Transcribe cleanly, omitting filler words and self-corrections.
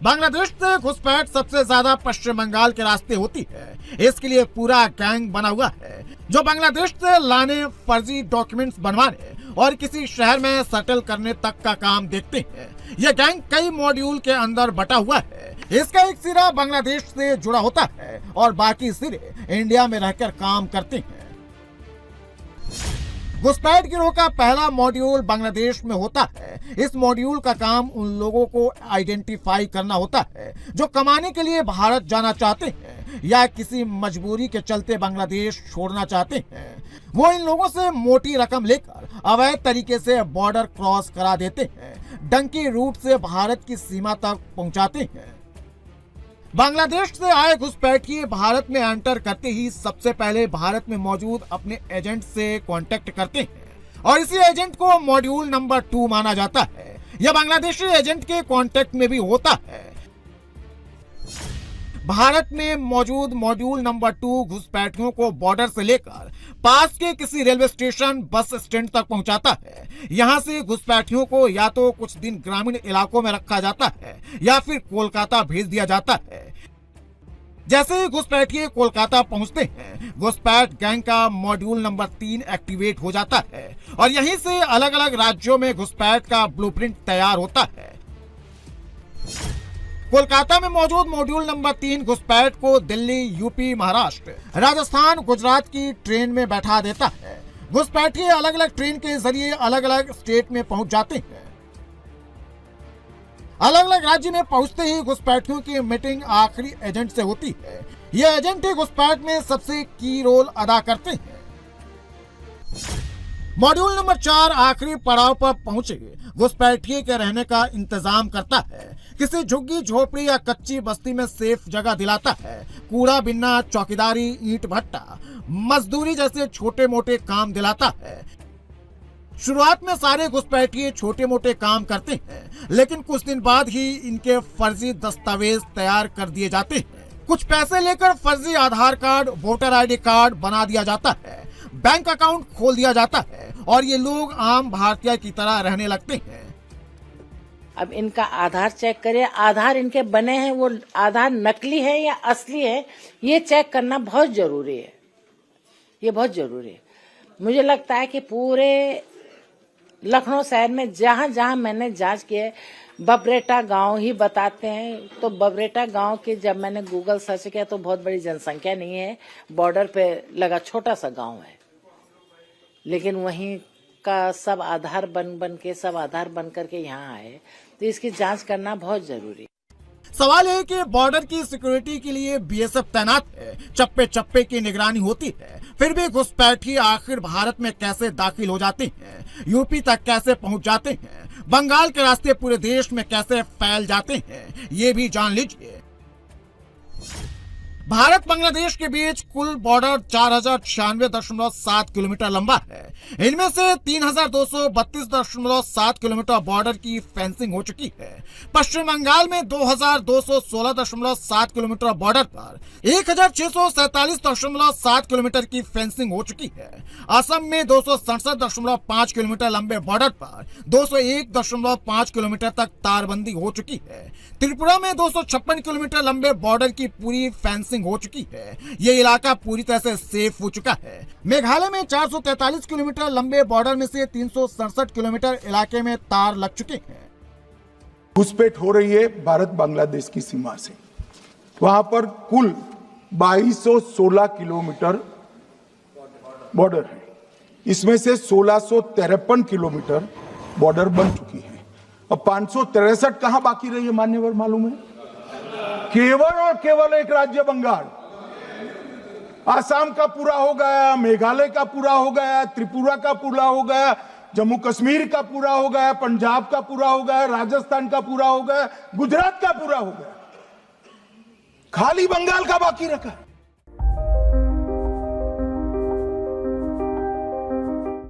बांग्लादेश से घुसपैठ सबसे ज्यादा पश्चिम बंगाल के रास्ते होती है। इसके लिए पूरा गैंग बना हुआ है जो बांग्लादेश से लाने, फर्जी डॉक्यूमेंट्स बनवाने और किसी शहर में सेटल करने तक का काम देखते हैं। यह गैंग कई मॉड्यूल के अंदर बटा हुआ है। इसका एक सिरा बांग्लादेश से जुड़ा होता है और बाकी सिरे इंडिया में रहकर काम करते हैं। घुसपैठ गिरोह का पहला मॉड्यूल बांग्लादेश में होता है। इस मॉड्यूल का काम उन लोगों को आइडेंटिफाई करना होता है जो कमाने के लिए भारत जाना चाहते हैं या किसी मजबूरी के चलते बांग्लादेश छोड़ना चाहते हैं। वो इन लोगों से मोटी रकम लेकर अवैध तरीके से बॉर्डर क्रॉस करा देते हैं, डंकी रूट से भारत की सीमा तक पहुंचाते हैं। बांग्लादेश से आए घुसपैठिए भारत में एंटर करते ही सबसे पहले भारत में मौजूद अपने एजेंट से कांटेक्ट करते हैं और इसी एजेंट को मॉड्यूल नंबर 2 माना जाता है। यह बांग्लादेशी एजेंट के कांटेक्ट में भी होता है। भारत में मौजूद मॉड्यूल नंबर 2 घुसपैठियों को बॉर्डर से लेकर पास के किसी रेलवे स्टेशन, बस स्टैंड तक पहुंचाता है। यहां से घुसपैठियों को या तो कुछ दिन ग्रामीण इलाकों में रखा जाता है या फिर कोलकाता भेज दिया जाता है। जैसे ही घुसपैठिए कोलकाता पहुंचते हैं, घुसपैठ गैंग का मॉड्यूल नंबर 3 एक्टिवेट हो जाता है और यहीं से अलग अलग राज्यों में घुसपैठ का ब्लूप्रिंट तैयार होता है। कोलकाता में मौजूद मॉड्यूल नंबर 3 घुसपैठ को दिल्ली, यूपी, महाराष्ट्र, राजस्थान, गुजरात की ट्रेन में बैठा देता है। घुसपैठिए अलग अलग ट्रेन के जरिए अलग अलग स्टेट में पहुंच जाते हैं। अलग अलग राज्य में पहुंचते ही घुसपैठियों की मीटिंग आखिरी एजेंट से होती है। ये एजेंट ही घुसपैठ में सबसे की रोल अदा करते हैं। मॉड्यूल नंबर 4 आखिरी पड़ाव पर पहुंचे घुसपैठिए के रहने का इंतजाम करता है। किसी झुग्गी झोपड़ी या कच्ची बस्ती में सेफ जगह दिलाता है। कूड़ा बिन्ना, चौकीदारी, ईंट भट्टा, मजदूरी जैसे छोटे मोटे काम दिलाता है। शुरुआत में सारे घुसपैठिए छोटे मोटे काम करते हैं, लेकिन कुछ दिन बाद ही इनके फर्जी दस्तावेज तैयार कर दिए जाते हैं। कुछ पैसे लेकर फर्जी आधार कार्ड, वोटर आईडी कार्ड बना दिया जाता है, बैंक अकाउंट खोल दिया जाता है और ये लोग आम भारतीय की तरह रहने लगते हैं। अब इनका आधार चेक करिए, आधार इनके बने हैं वो आधार नकली है या असली है, ये चेक करना बहुत जरूरी है। ये बहुत जरूरी है। मुझे लगता है कि पूरे लखनऊ शहर में जहां जहां मैंने जांच की है, बबरेटा गांव ही बताते हैं। तो बबरेटा गांव के जब मैंने गूगल सर्च किया तो बहुत बड़ी जनसंख्या नहीं है, बॉर्डर पे लगा छोटा सा गांव है, लेकिन वहीं का सब आधार बन करके यहाँ आए, तो इसकी जांच करना बहुत जरूरी है। सवाल है कि बॉर्डर की सिक्योरिटी के लिए बीएसएफ तैनात है, चप्पे चप्पे की निगरानी होती है, फिर भी घुसपैठी आखिर भारत में कैसे दाखिल हो जाते हैं, यूपी तक कैसे पहुंच जाते हैं, बंगाल के रास्ते पूरे देश में कैसे फैल जाते हैं, ये भी जान लीजिए। भारत बांग्लादेश के बीच कुल बॉर्डर 4096.7 किलोमीटर लंबा है। इनमें से 3232.7 किलोमीटर बॉर्डर की फेंसिंग हो चुकी है। पश्चिम बंगाल में 2216.7 किलोमीटर बॉर्डर पर 1647.7 किलोमीटर की फेंसिंग हो चुकी है। असम में 267.5 किलोमीटर लंबे बॉर्डर पर 201.5 किलोमीटर तक तारबंदी हो चुकी है। त्रिपुरा में 256 किलोमीटर लंबे बॉर्डर की पूरी फेंसिंग हो चुकी है। ये इलाका पूरी तरह से सेफ हो चुका है। मेघालय में 443 किलोमीटर लंबे बॉर्डर में से 367 किलोमीटर इलाके में तार लग चुके हैं। घुसपैठ हो रही है भारत बांग्लादेश की सीमा से। वहां पर कुल 2216 किलोमीटर बॉर्डर है। इसमें से 1653 किलोमीटर बॉर्डर बन चुकी है। अब 563 कहां बाकी रही है मान्यवर मालूम है? केवल और केवल एक राज्य बंगाल। आसाम का पूरा हो गया, मेघालय का पूरा हो गया, त्रिपुरा का पूरा हो गया, जम्मू कश्मीर का पूरा हो गया, पंजाब का पूरा हो गया, राजस्थान का पूरा हो गया, गुजरात का पूरा हो गया। खाली बंगाल का बाकी रखा।